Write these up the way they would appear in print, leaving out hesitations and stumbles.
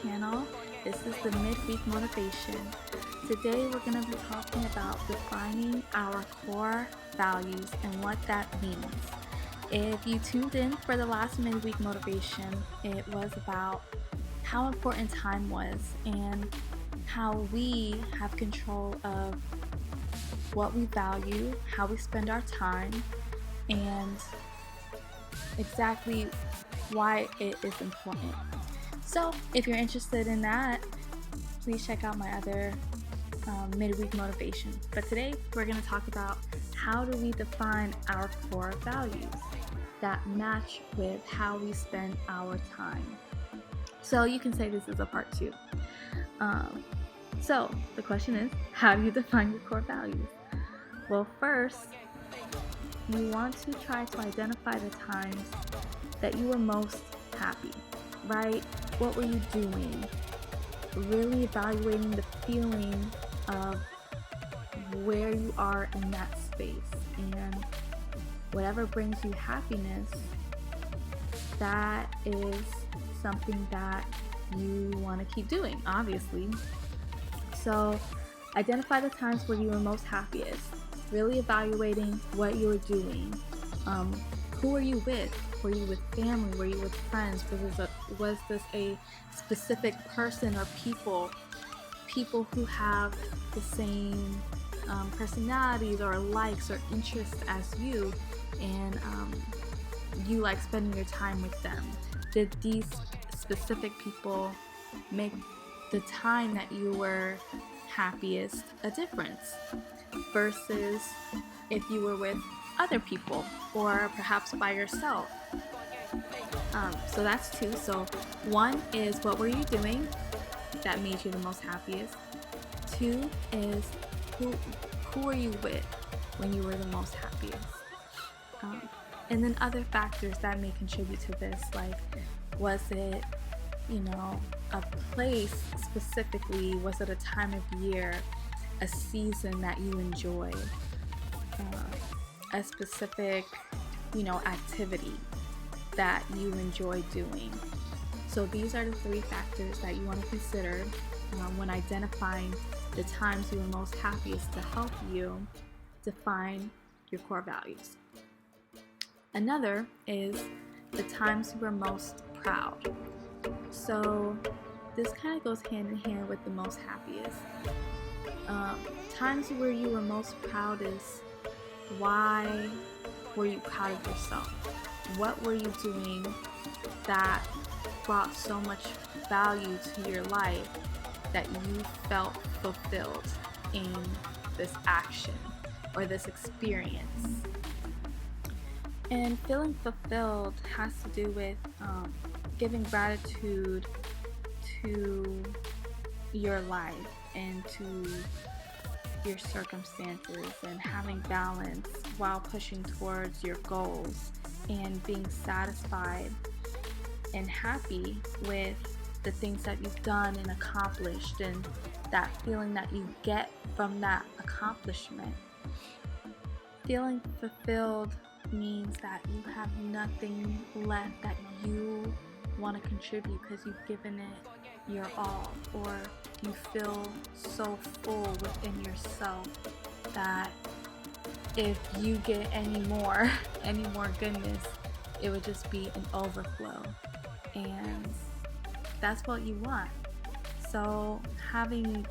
channel. This is the midweek motivation. Today we're going to be talking about defining our core values and what that means. If you tuned in for the last midweek motivation, it was about how important time was and how we have control of what we value, how we spend our time, and exactly why it is important. So if you're interested in that, please check out my other midweek motivation. But today we're going to talk about how do we define our core values that match with how we spend our time. So you can say this is a part 2. So the question is, how do you define your core values? Well, first, you want to try to identify the times that you were most happy, right? What were you doing? Really evaluating the feeling of where you are in that space, and whatever brings you happiness, that is something that you want to keep doing, obviously. So identify the times where you were most happiest, really evaluating what you were doing. Who are you with? Were you with family? Were you with friends? Was this a specific person or people who have the same personalities or likes or interests as you, and you like spending your time with them? Did these specific people make the time that you were happiest a difference versus if you were with other people or perhaps by yourself? So that's 2. So 1 is what were you doing that made you the most happiest. 2 is who were you with when you were the most happiest. And then other factors that may contribute to this, like was it, a place specifically? Was it a time of year, a season that you enjoyed, a specific, activity that you enjoy doing? So these are the 3 factors that you want to consider when identifying the times you were most happiest to help you define your core values. Another is the times you were most proud. So this kind of goes hand in hand with the most happiest. Times where you were most proud is, why were you proud of yourself? What were you doing that brought so much value to your life that you felt fulfilled in this action or this experience? And feeling fulfilled has to do with giving gratitude to your life and to your circumstances, and having balance while pushing towards your goals, and being satisfied and happy with the things that you've done and accomplished, and that feeling that you get from that accomplishment. Feeling fulfilled means that you have nothing left that you want to contribute because you've given it your all, or you feel so full within yourself that if you get any more goodness, it would just be an overflow, and that's what you want. So having,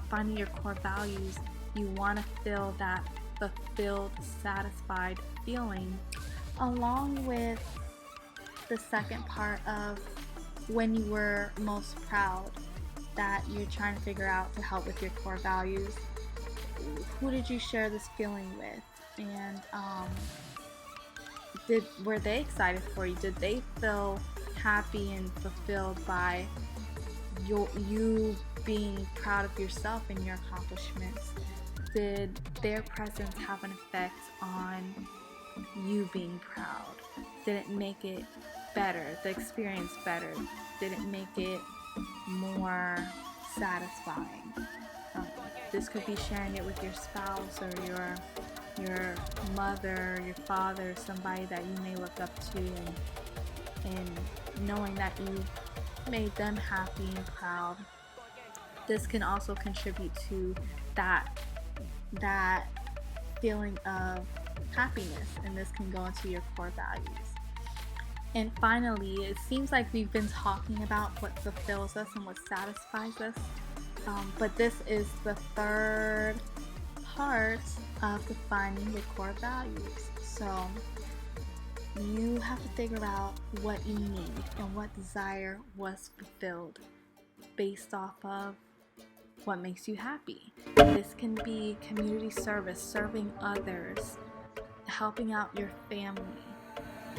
finding your core values, you want to feel that fulfilled, satisfied feeling, along with the second part of when you were most proud, that you're trying to figure out to help with your core values. Who did you share this feeling with? And were they excited for you? Did they feel happy and fulfilled by you being proud of yourself and your accomplishments? Did their presence have an effect on you being proud? Did it make it better, the experience better? Did it make it more satisfying? This could be sharing it with your spouse or your mother, your father, somebody that you may look up to, and knowing that you made them happy and proud, this can also contribute to that feeling of happiness, and this can go into your core values. And finally, it seems like we've been talking about what fulfills us and what satisfies us, but this is the third part of defining your core values. So you have to figure out what you need and what desire was fulfilled based off of what makes you happy. This can be community service, serving others, helping out your family,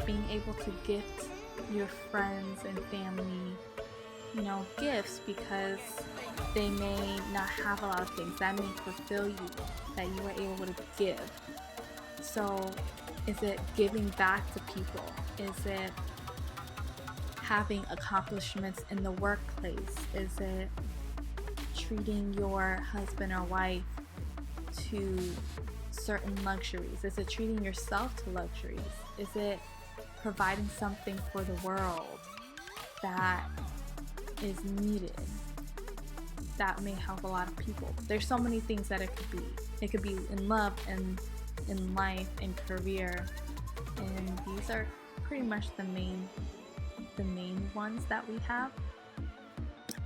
being able to gift your friends and family, gifts because they may not have a lot of things that may fulfill you, that you are able to give. So is it giving back to people? Is it having accomplishments in the workplace? Is it treating your husband or wife to certain luxuries? Is it treating yourself to luxuries? Is it providing something for the world that is needed, that may help a lot of people? There's so many things that it could be. It could be in love and in life and career, and these are pretty much the main ones that we have.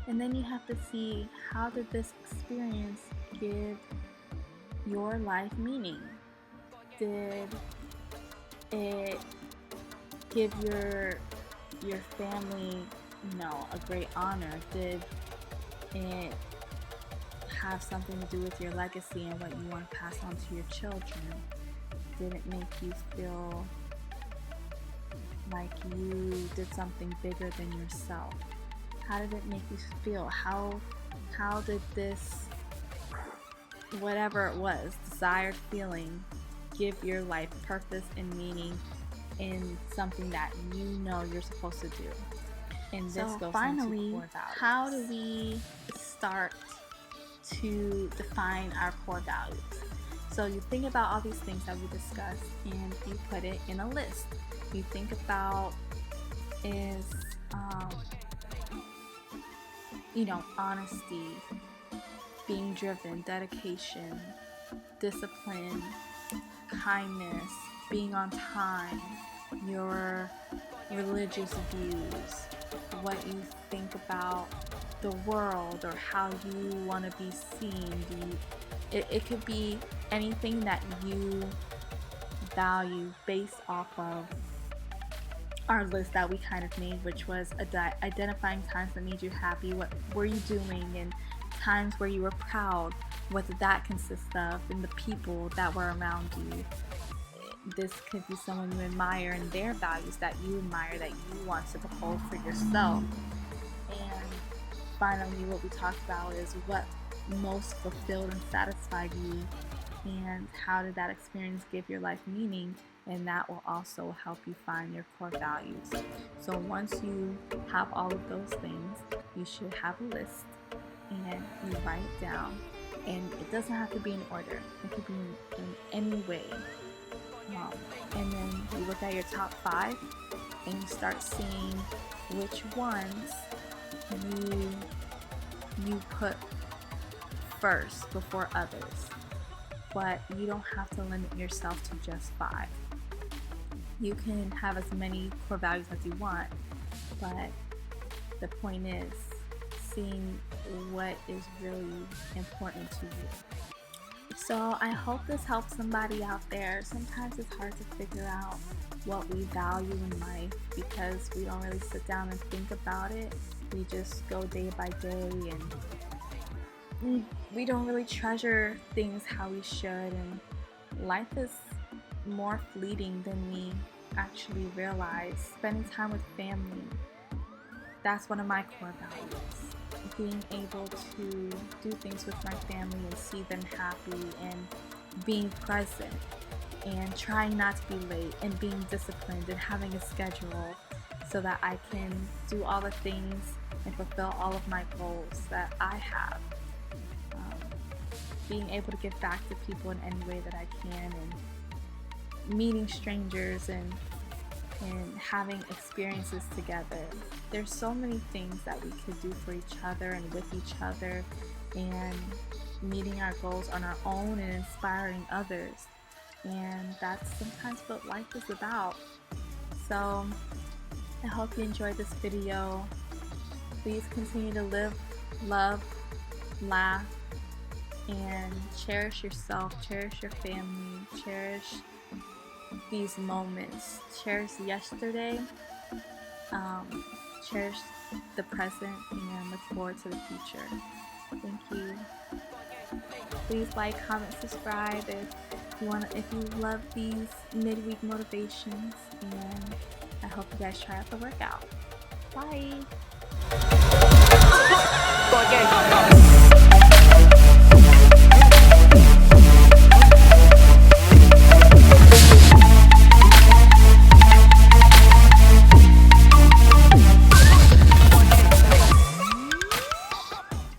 And then you have to see, how did this experience give your life meaning? Did it give your family, a great honor? Did it have something to do with your legacy and what you want to pass on to your children? Did it make you feel like you did something bigger than yourself? How did it make you feel? How did this, whatever it was, desired feeling, give your life purpose and meaning in something that you're supposed to do? And this goes finally, into core values. How do we start to define our core values? So you think about all these things that we discussed and you put it in a list. You think about is honesty, being driven, dedication, discipline, kindness, being on time, your religious views, what you think about the world or how you want to be seen. It could be anything that you value based off of our list that we kind of made, which was identifying times that made you happy, what were you doing, and times where you were proud, what did that consist of, and the people that were around you. This could be someone you admire and their values that you admire, that you want to uphold for yourself. And finally, what we talked about is what most fulfilled and satisfied you, and how did that experience give your life meaning, and that will also help you find your core values. So once you have all of those things, you should have a list and you write it down, and it doesn't have to be in order. It could be in any way. And then you look at your top 5 and you start seeing which ones you put first before others. But you don't have to limit yourself to just 5. You can have as many core values as you want, but the point is seeing what is really important to you. So I hope this helps somebody out there. Sometimes it's hard to figure out what we value in life because we don't really sit down and think about it. We just go day by day, and we don't really treasure things how we should, and life is more fleeting than we actually realize. Spending time with family, that's one of my core values. Being able to do things with my family and see them happy, and being present and trying not to be late, and being disciplined and having a schedule so that I can do all the things and fulfill all of my goals that I have. Being able to give back to people in any way that I can, and meeting strangers and and having experiences together. There's so many things that we could do for each other and with each other, and meeting our goals on our own and inspiring others. And that's sometimes what life is about. So I hope you enjoyed this video. Please continue to live, love, laugh, and cherish yourself, cherish your family, cherish these moments, cherish yesterday, cherish the present, and look forward to the future. Thank you. Please like, comment, subscribe if you love these midweek motivations, and I hope you guys try out the workout. Bye.